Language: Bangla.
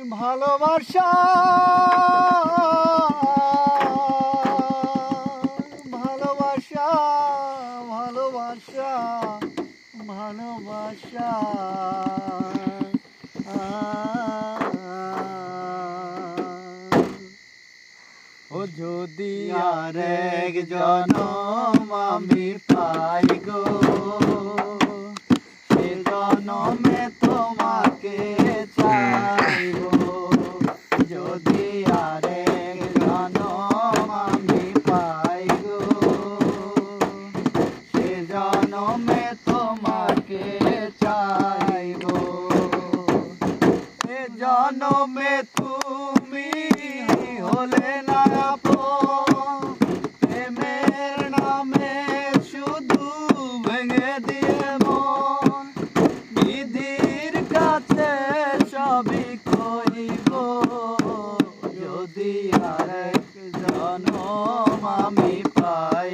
ভালোবাসা ভালোবাসা ভালোবাসা ভালোবাসা ও যদি আর এক জনম আমি পাই গো, সে জনমে তোমাকে চাইব। যদি আর এক জনম আমি পাই গো, সে জনমে তোমাকে চাইব। এ জনমে তুমি হলে না আপন, প্রেমের নামে শুধু ভেঙে দিয়ে মন। বিধির কাছে সবই কইব, যদি আর এক জনম আমি পাই।